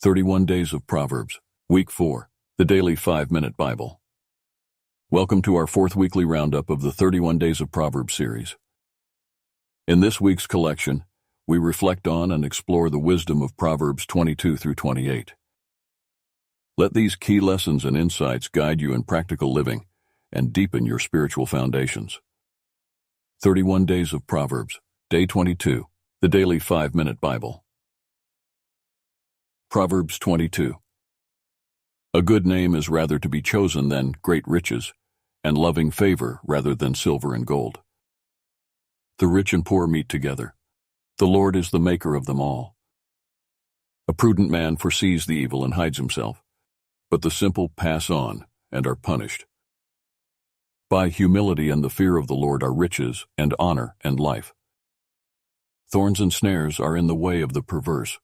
31 Days of Proverbs, Week 4, the Daily 5-Minute Bible. Welcome to our fourth weekly roundup of the 31 Days of Proverbs series. In this week's collection, we reflect on and explore the wisdom of Proverbs 22 through 28. Let these key lessons and insights guide you in practical living and deepen your spiritual foundations. 31 Days of Proverbs, Day 22, the Daily 5-Minute Bible. Proverbs 22. A good name is rather to be chosen than great riches, and loving favor rather than silver and gold. The rich and poor meet together. The Lord is the maker of them all. A prudent man foresees the evil and hides himself, but the simple pass on and are punished. By humility and the fear of the Lord are riches and honor and life. Thorns and snares are in the way of the perverse.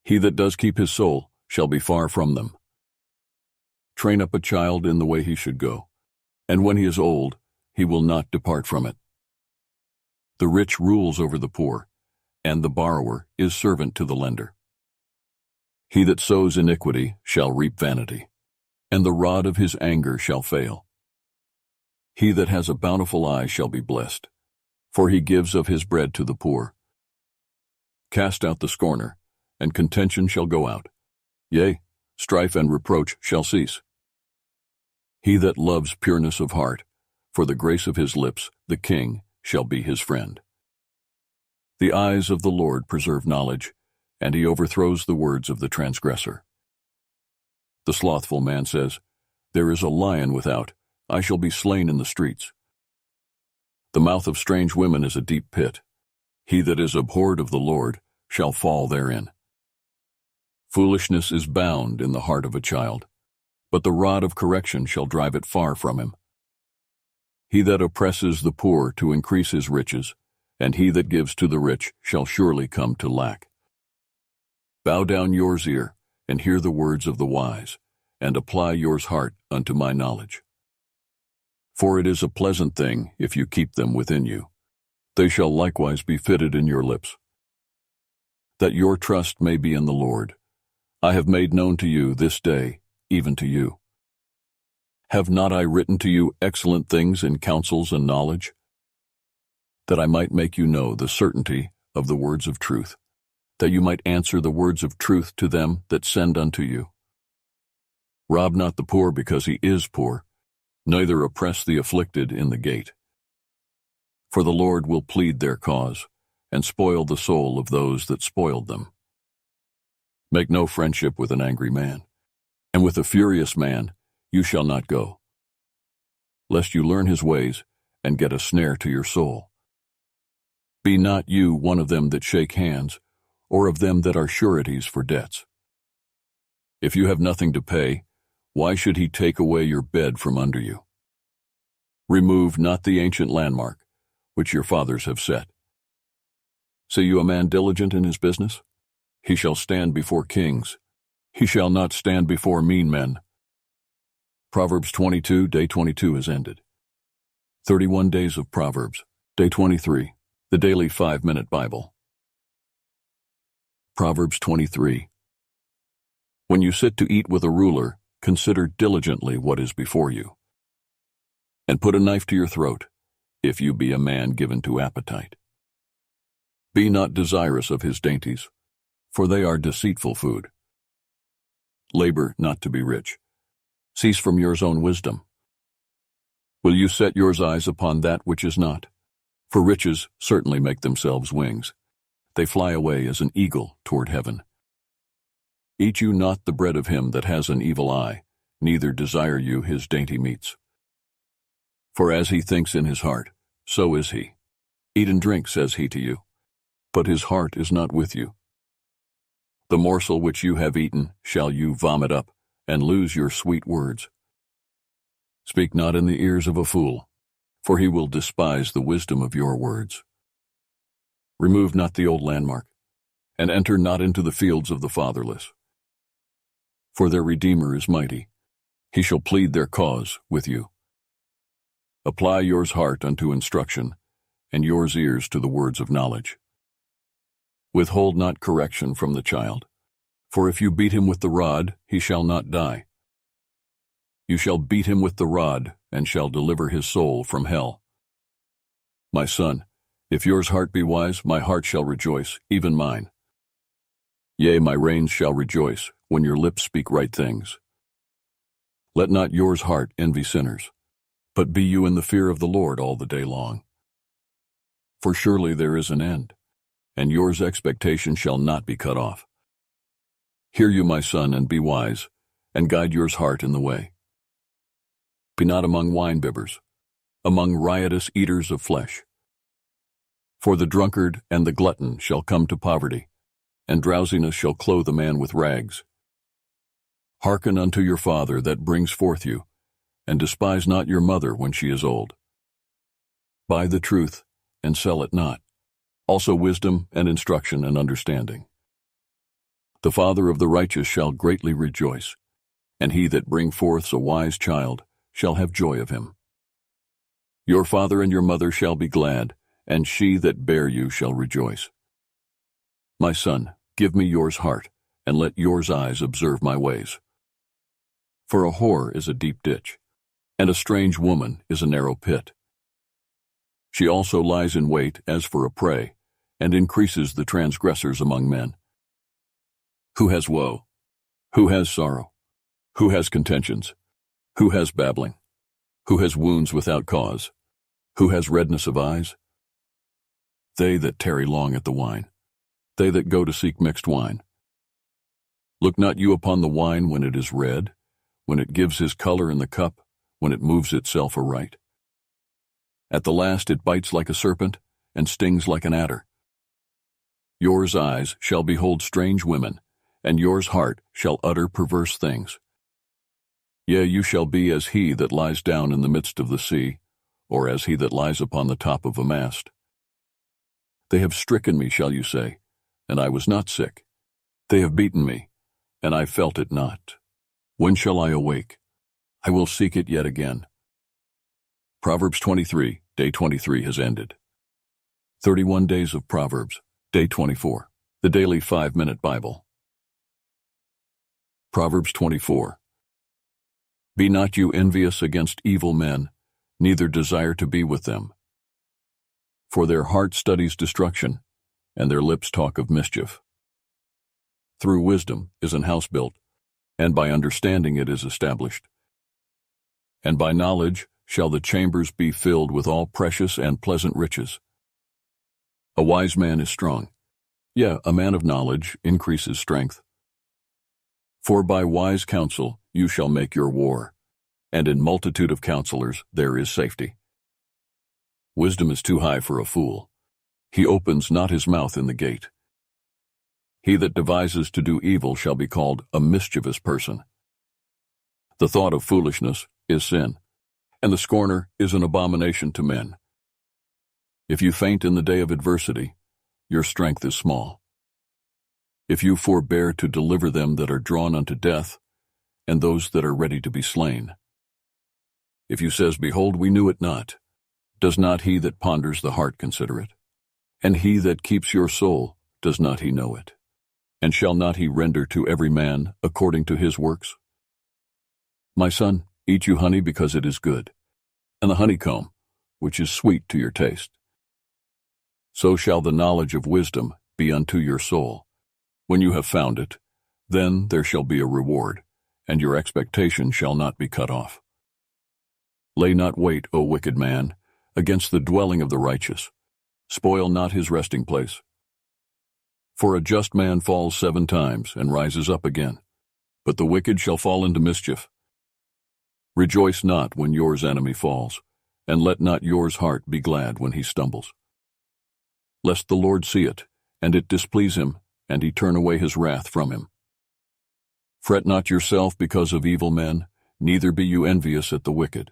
He that does keep his soul shall be far from them. Train up a child in the way he should go, and when he is old, he will not depart from it. The rich rules over the poor, and the borrower is servant to the lender. He that sows iniquity shall reap vanity, and the rod of his anger shall fail. He that has a bountiful eye shall be blessed, for he gives of his bread to the poor. Cast out the scorner, and contention shall go out. Yea, strife and reproach shall cease. He that loves pureness of heart, for the grace of his lips, the king shall be his friend. The eyes of the Lord preserve knowledge, and he overthrows the words of the transgressor. The slothful man says, There is a lion without, I shall be slain in the streets. The mouth of strange women is a deep pit. He that is abhorred of the Lord shall fall therein. Foolishness is bound in the heart of a child, but the rod of correction shall drive it far from him. He that oppresses the poor to increase his riches, and he that gives to the rich shall surely come to lack. Bow down yours ear, and hear the words of the wise, and apply yours heart unto my knowledge. For it is a pleasant thing if you keep them within you. They shall likewise be fitted in your lips. That your trust may be in the Lord, I have made known to you this day, even to you. Have not I written to you excellent things in counsels and knowledge? That I might make you know the certainty of the words of truth, that you might answer the words of truth to them that send unto you. Rob not the poor because he is poor, neither oppress the afflicted in the gate. For the Lord will plead their cause, and spoil the soul of those that spoiled them. Make no friendship with an angry man, and with a furious man you shall not go, lest you learn his ways and get a snare to your soul. Be not you one of them that shake hands, or of them that are sureties for debts. If you have nothing to pay, why should he take away your bed from under you? Remove not the ancient landmark, which your fathers have set. Say you a man diligent in his business? He shall stand before kings. He shall not stand before mean men. Proverbs 22, Day 22 is ended. 31 Days of Proverbs, Day 23, the Daily 5-Minute Bible. Proverbs 23. When you sit to eat with a ruler, consider diligently what is before you. And put a knife to your throat, if you be a man given to appetite. Be not desirous of his dainties, for they are deceitful food. Labor not to be rich. Cease from yours own wisdom. Will you set yours eyes upon that which is not? For riches certainly make themselves wings. They fly away as an eagle toward heaven. Eat you not the bread of him that has an evil eye, neither desire you his dainty meats. For as he thinks in his heart, so is he. Eat and drink, says he to you, but his heart is not with you. The morsel which you have eaten shall you vomit up, and lose your sweet words. Speak not in the ears of a fool, for he will despise the wisdom of your words. Remove not the old landmark, and enter not into the fields of the fatherless. For their Redeemer is mighty, he shall plead their cause with you. Apply yours heart unto instruction, and yours ears to the words of knowledge. Withhold not correction from the child, For if you beat him with the rod, he shall not die. You shall beat him with the rod, and shall deliver his soul from hell. My son, if yours heart be wise, my heart shall rejoice, even mine. Yea, my reins shall rejoice, when your lips speak right things. Let not yours heart envy sinners, but be you in the fear of the Lord all the day long. For surely there is an end, and yours expectation shall not be cut off. Hear you, my son, and be wise, and guide yours heart in the way. Be not among wine-bibbers, among riotous eaters of flesh. For the drunkard and the glutton shall come to poverty, and drowsiness shall clothe a man with rags. Hearken unto your father that brings forth you, and despise not your mother when she is old. Buy the truth, and sell it not, also wisdom and instruction and understanding. The father of the righteous shall greatly rejoice, and he that bring forth a wise child shall have joy of him. Your father and your mother shall be glad, and she that bare you shall rejoice. My son, give me yours heart, and let yours eyes observe my ways. For a whore is a deep ditch, and a strange woman is a narrow pit. She also lies in wait as for a prey, and increases the transgressors among men. Who has woe? Who has sorrow? Who has contentions? Who has babbling? Who has wounds without cause? Who has redness of eyes? They that tarry long at the wine, they that go to seek mixed wine. Look not you upon the wine when it is red, when it gives his color in the cup, when it moves itself aright. At the last it bites like a serpent, and stings like an adder. Yours eyes shall behold strange women, and yours heart shall utter perverse things. Yea, you shall be as he that lies down in the midst of the sea, or as he that lies upon the top of a mast. They have stricken me, shall you say, and I was not sick. They have beaten me, and I felt it not. When shall I awake? I will seek it yet again. Proverbs 23, day 23 has ended. 31 Days of Proverbs, day 24. The Daily 5-Minute Bible. Proverbs 24. Be not you envious against evil men, neither desire to be with them. For their heart studies destruction, and their lips talk of mischief. Through wisdom is an house built, and by understanding it is established. And by knowledge shall the chambers be filled with all precious and pleasant riches. A wise man is strong, yea, a man of knowledge increases strength. For by wise counsel you shall make your war, and in multitude of counselors there is safety. Wisdom is too high for a fool. He opens not his mouth in the gate. He that devises to do evil shall be called a mischievous person. The thought of foolishness is sin, and the scorner is an abomination to men. If you faint in the day of adversity, your strength is small. If you forbear to deliver them that are drawn unto death, and those that are ready to be slain. If you says, Behold, we knew it not, does not he that ponders the heart consider it? And he that keeps your soul, does not he know it? And shall not he render to every man according to his works? My son, eat you honey because it is good, and the honeycomb, which is sweet to your taste. So shall the knowledge of wisdom be unto your soul. When you have found it, then there shall be a reward, and your expectation shall not be cut off. Lay not wait, O wicked man, against the dwelling of the righteous. Spoil not his resting place. For a just man falls 7 times and rises up again, but the wicked shall fall into mischief. Rejoice not when yours enemy falls, and let not yours heart be glad when he stumbles. Lest the Lord see it, and it displease him, and he turn away his wrath from him. Fret not yourself because of evil men, neither be you envious at the wicked.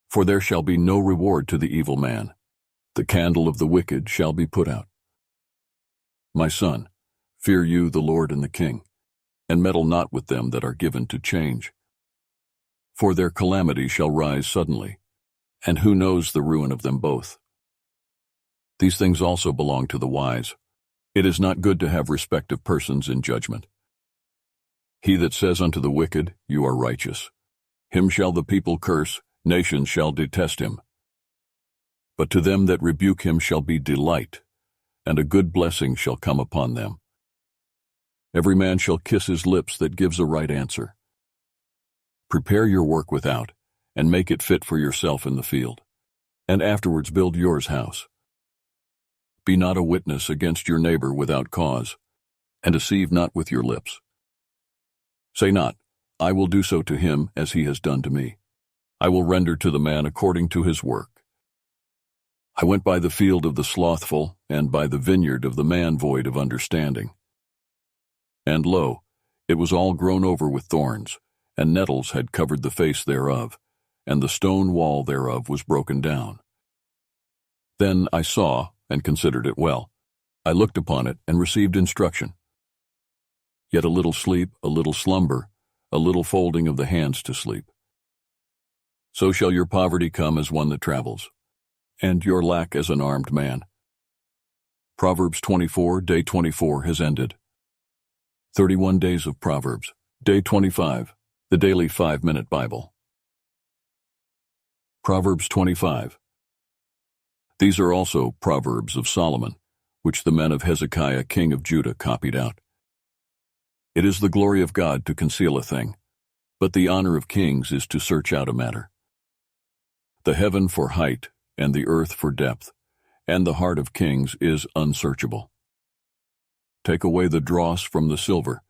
For there shall be no reward to the evil man. The candle of the wicked shall be put out. My son, fear you the Lord and the King, and meddle not with them that are given to change. For their calamity shall rise suddenly, and who knows the ruin of them both? These things also belong to the wise. It is not good to have respect of persons in judgment. He that says unto the wicked, You are righteous, him shall the people curse, nations shall detest him. But to them that rebuke him shall be delight, and a good blessing shall come upon them. Every man shall kiss his lips that gives a right answer. Prepare your work without, and make it fit for yourself in the field, and afterwards build yours house. Be not a witness against your neighbor without cause, and deceive not with your lips. Say not, I will do so to him as he has done to me. I will render to the man according to his work. I went by the field of the slothful, and by the vineyard of the man void of understanding. And lo, it was all grown over with thorns, and nettles had covered the face thereof, and the stone wall thereof was broken down. Then I saw, and considered it well. I looked upon it, and received instruction. Yet a little sleep, a little slumber, a little folding of the hands to sleep. So shall your poverty come as one that travels, and your lack as an armed man. Proverbs 24, day 24 has ended. 31 Days of Proverbs, day 25, the daily 5-minute Bible. Proverbs 25. These are also Proverbs of Solomon, which the men of Hezekiah king of Judah copied out. It is the glory of God to conceal a thing, but the honor of kings is to search out a matter. The heaven for height, and the earth for depth, and the heart of kings is unsearchable. Take away the dross from the silver,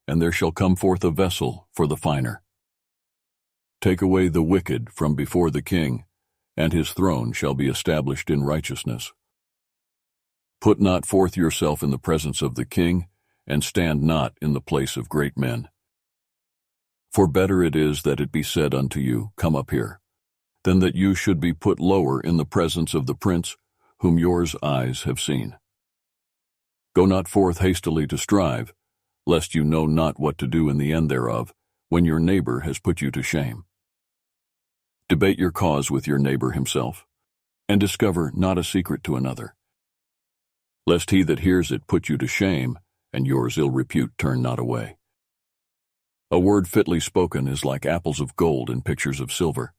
and there shall come forth a vessel for the finer. Take away the wicked from before the king, and his throne shall be established in righteousness. Put not forth yourself in the presence of the king, and stand not in the place of great men. For better it is that it be said unto you, Come up here, than that you should be put lower in the presence of the prince, whom yours eyes have seen. Go not forth hastily to strive, lest you know not what to do in the end thereof, when your neighbor has put you to shame. Debate your cause with your neighbor himself, and discover not a secret to another. Lest he that hears it put you to shame, and yours ill repute turn not away. A word fitly spoken is like apples of gold in pictures of silver.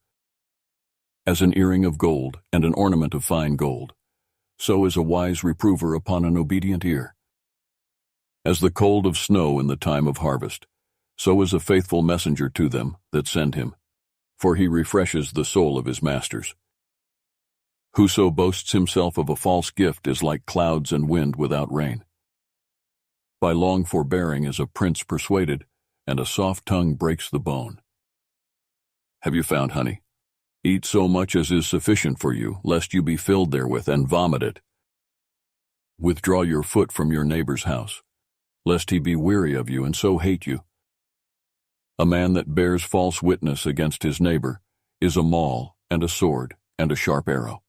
As an earring of gold and an ornament of fine gold, so is a wise reprover upon an obedient ear. As the cold of snow in the time of harvest, so is a faithful messenger to them that send him, for he refreshes the soul of his masters. Whoso boasts himself of a false gift is like clouds and wind without rain. By long forbearing is a prince persuaded, and a soft tongue breaks the bone. Have you found honey? Eat so much as is sufficient for you, lest you be filled therewith and vomit it. Withdraw your foot from your neighbor's house, lest he be weary of you and so hate you. A man that bears false witness against his neighbor is a maul and a sword and a sharp arrow.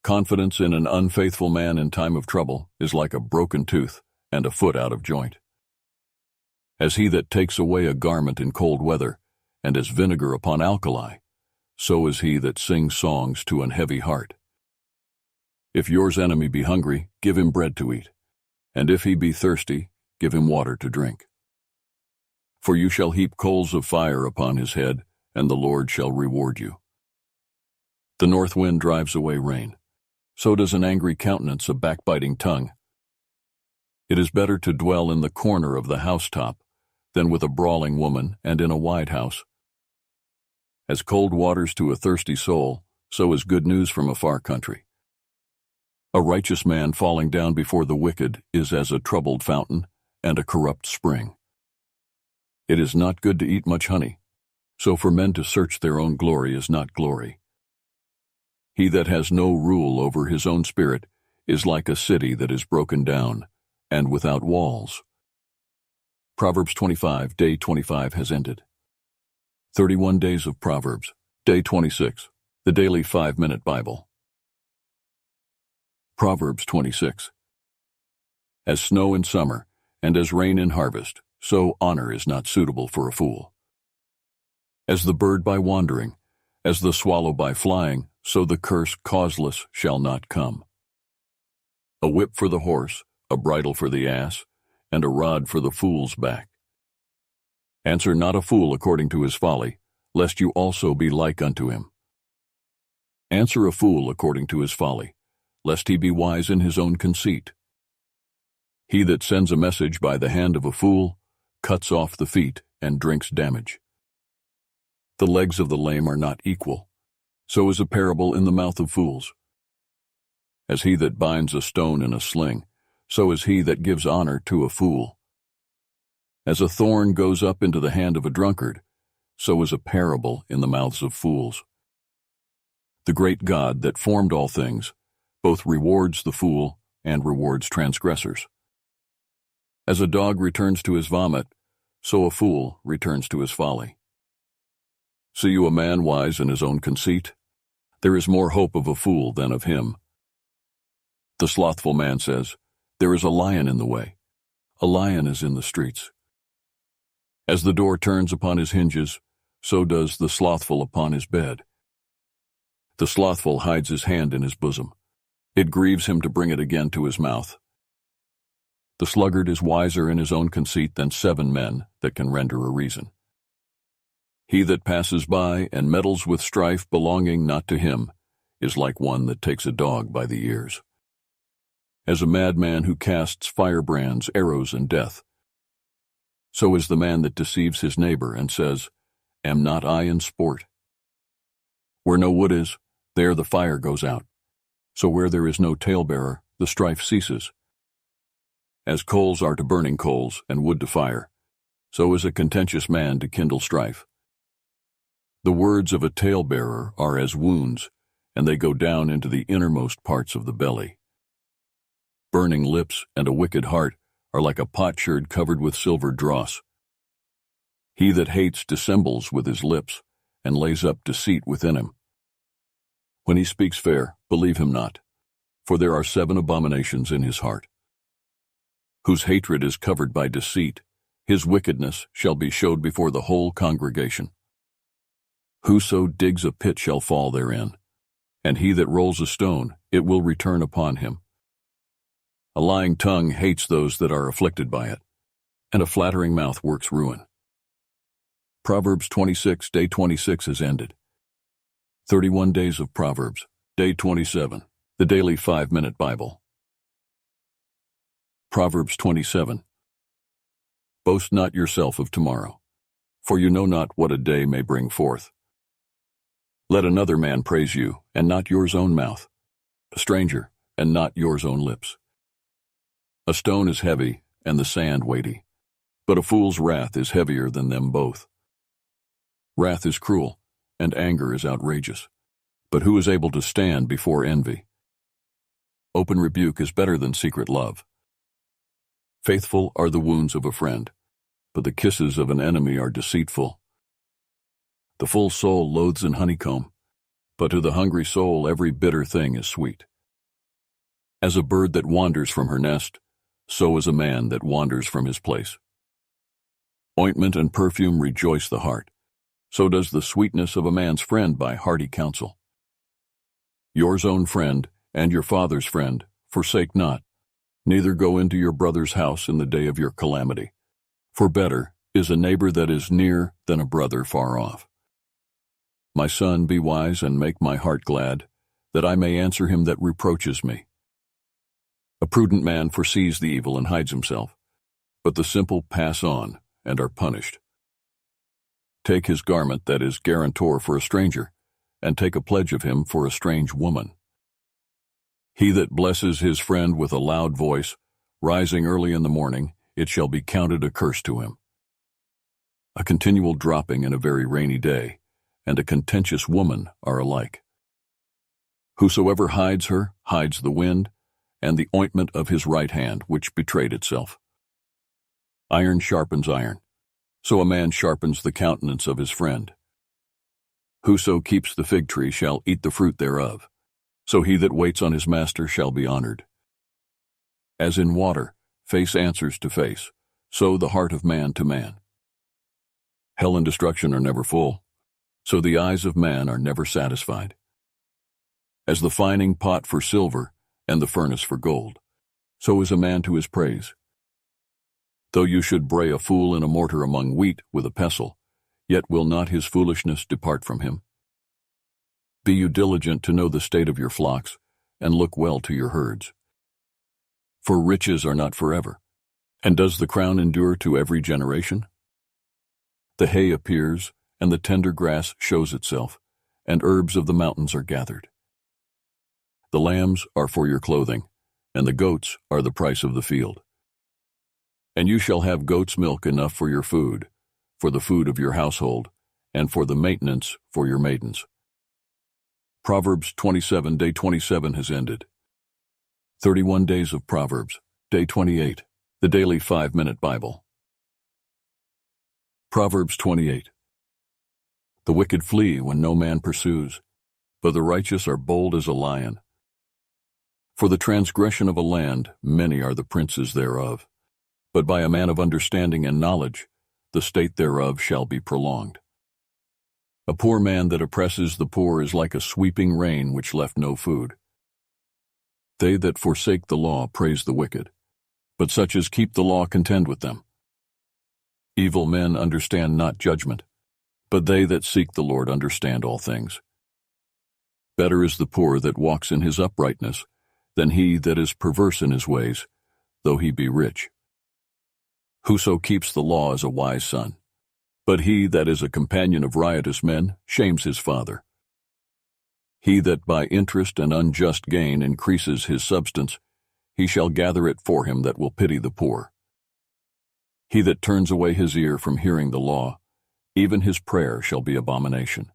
Confidence in an unfaithful man in time of trouble is like a broken tooth and a foot out of joint. As he that takes away a garment in cold weather, and as vinegar upon alkali, so is he that sings songs to an heavy heart. If yours enemy be hungry, give him bread to eat, and if he be thirsty, give him water to drink. For you shall heap coals of fire upon his head, and the Lord shall reward you. The north wind drives away rain, so does an angry countenance a backbiting tongue. It is better to dwell in the corner of the housetop than with a brawling woman and in a wide house. As cold waters to a thirsty soul, so is good news from a far country. A righteous man falling down before the wicked is as a troubled fountain and a corrupt spring. It is not good to eat much honey, so for men to search their own glory is not glory. He that has no rule over his own spirit is like a city that is broken down and without walls. Proverbs 25, day 25 has ended. 31 Days of Proverbs, day 26, the daily 5-minute Bible. Proverbs 26. As snow in summer, and as rain in harvest, so honor is not suitable for a fool. As the bird by wandering, as the swallow by flying, so the curse causeless shall not come. A whip for the horse, a bridle for the ass, and a rod for the fool's back. Answer not a fool according to his folly, lest you also be like unto him. Answer a fool according to his folly, lest he be wise in his own conceit. He that sends a message by the hand of a fool cuts off the feet and drinks damage. The legs of the lame are not equal, so is a parable in the mouth of fools. As he that binds a stone in a sling, so is he that gives honor to a fool. As a thorn goes up into the hand of a drunkard, so is a parable in the mouths of fools. The great God that formed all things both rewards the fool and rewards transgressors. As a dog returns to his vomit, so a fool returns to his folly. See you a man wise in his own conceit? There is more hope of a fool than of him. The slothful man says, there is a lion in the way. A lion is in the streets. As the door turns upon his hinges, so does the slothful upon his bed. The slothful hides his hand in his bosom. It grieves him to bring it again to his mouth. The sluggard is wiser in his own conceit than 7 men that can render a reason. He that passes by and meddles with strife belonging not to him is like one that takes a dog by the ears. As a madman who casts firebrands, arrows, and death, so is the man that deceives his neighbor and says, am not I in sport? Where no wood is, there the fire goes out. So where there is no talebearer, the strife ceases. As coals are to burning coals and wood to fire, so is a contentious man to kindle strife. The words of a talebearer are as wounds, and they go down into the innermost parts of the belly. Burning lips and a wicked heart are like a potsherd covered with silver dross. He that hates dissembles with his lips, and lays up deceit within him. When he speaks fair, believe him not, for there are 7 abominations in his heart. Whose hatred is covered by deceit, his wickedness shall be showed before the whole congregation. Whoso digs a pit shall fall therein, and he that rolls a stone, it will return upon him. A lying tongue hates those that are afflicted by it, and a flattering mouth works ruin. Proverbs 26, day 26 is ended. 31 Days of Proverbs, day 27, the daily 5-minute Bible. Proverbs 27. Boast not yourself of tomorrow, for you know not what a day may bring forth. Let another man praise you, and not yours own mouth, a stranger, and not yours own lips. A stone is heavy, and the sand weighty, but a fool's wrath is heavier than them both. Wrath is cruel, and anger is outrageous, but who is able to stand before envy? Open rebuke is better than secret love. Faithful are the wounds of a friend, but the kisses of an enemy are deceitful. The full soul loathes in honeycomb, but to the hungry soul every bitter thing is sweet. As a bird that wanders from her nest, so is a man that wanders from his place. Ointment and perfume rejoice the heart, so does the sweetness of a man's friend by hearty counsel. Yours own friend and your father's friend forsake not, neither go into your brother's house in the day of your calamity. For better is a neighbor that is near than a brother far off. My son, be wise and make my heart glad, that I may answer him that reproaches me. A prudent man foresees the evil and hides himself, but the simple pass on and are punished. Take his garment that is guarantor for a stranger, and take a pledge of him for a strange woman. He that blesses his friend with a loud voice, rising early in the morning, it shall be counted a curse to him. A continual dropping in a very rainy day, and a contentious woman are alike. Whosoever hides her hides the wind, and the ointment of his right hand which betrayed itself. Iron sharpens iron, so a man sharpens the countenance of his friend. Whoso keeps the fig tree shall eat the fruit thereof, so he that waits on his master shall be honored. As in water, face answers to face, so the heart of man to man. Hell and destruction are never full, so the eyes of man are never satisfied. As the fining pot for silver, and the furnace for gold, so is a man to his praise. Though you should bray a fool in a mortar among wheat with a pestle, yet will not his foolishness depart from him. Be you diligent to know the state of your flocks, and look well to your herds. For riches are not forever, and does the crown endure to every generation? The hay appears, and the tender grass shows itself, and herbs of the mountains are gathered. The lambs are for your clothing, and the goats are the price of the field. And you shall have goat's milk enough for your food, for the food of your household, and for the maintenance for your maidens. Proverbs 27, day 27 has ended. 31 Days of Proverbs, day 28, the daily 5-minute Bible. Proverbs 28. The wicked flee when no man pursues, but the righteous are bold as a lion. For the transgression of a land, many are the princes thereof, but by a man of understanding and knowledge, the state thereof shall be prolonged. A poor man that oppresses the poor is like a sweeping rain which left no food. They that forsake the law praise the wicked, but such as keep the law contend with them. Evil men understand not judgment, but they that seek the Lord understand all things. Better is the poor that walks in his uprightness than he that is perverse in his ways, though he be rich. Whoso keeps the law is a wise son, but he that is a companion of riotous men shames his father. He that by interest and unjust gain increases his substance, he shall gather it for him that will pity the poor. He that turns away his ear from hearing the law, even his prayer shall be abomination.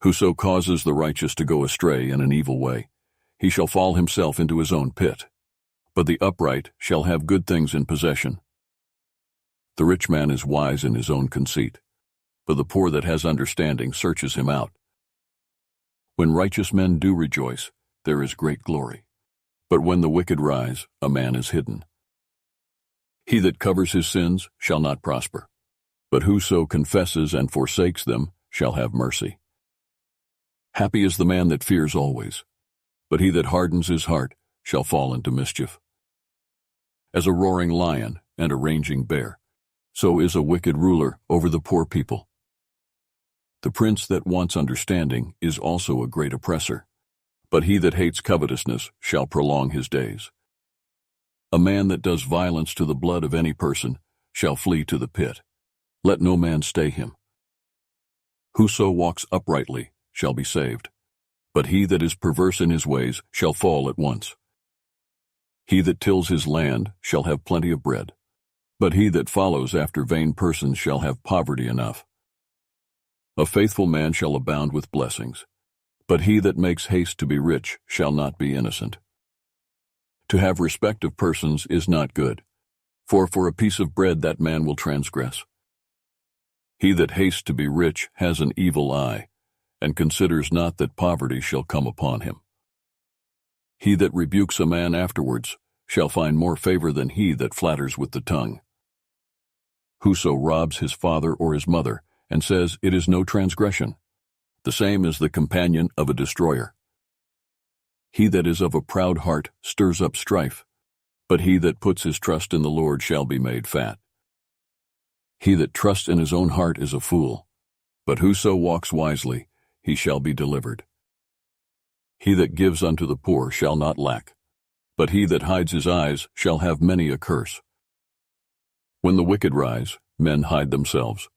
Whoso causes the righteous to go astray in an evil way, he shall fall himself into his own pit, but the upright shall have good things in possession. The rich man is wise in his own conceit, but the poor that has understanding searches him out. When righteous men do rejoice, there is great glory, but when the wicked rise, a man is hidden. He that covers his sins shall not prosper, but whoso confesses and forsakes them shall have mercy. Happy is the man that fears always, but he that hardens his heart shall fall into mischief. As a roaring lion and a raging bear, so is a wicked ruler over the poor people. The prince that wants understanding is also a great oppressor, but he that hates covetousness shall prolong his days. A man that does violence to the blood of any person shall flee to the pit. Let no man stay him. Whoso walks uprightly shall be saved, but he that is perverse in his ways shall fall at once. He that tills his land shall have plenty of bread, but he that follows after vain persons shall have poverty enough. A faithful man shall abound with blessings, but he that makes haste to be rich shall not be innocent. To have respect of persons is not good, for a piece of bread that man will transgress. He that hastes to be rich has an evil eye, and considers not that poverty shall come upon him. He that rebukes a man afterwards shall find more favor than he that flatters with the tongue. Whoso robs his father or his mother, and says it is no transgression, the same is the companion of a destroyer. He that is of a proud heart stirs up strife, but he that puts his trust in the Lord shall be made fat. He that trusts in his own heart is a fool, but whoso walks wisely, he shall be delivered. He that gives unto the poor shall not lack, but he that hides his eyes shall have many a curse. When the wicked rise, men hide themselves,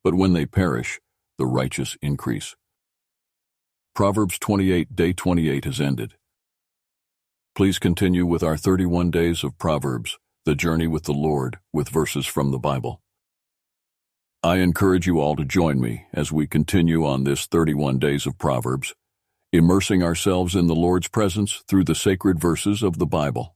but when they perish, the righteous increase. Proverbs 28, day 28 has ended. Please continue with our 31 Days of Proverbs, the journey with the Lord, with verses from the Bible. I encourage you all to join me as we continue on this 31 Days of Proverbs, immersing ourselves in the Lord's presence through the sacred verses of the Bible.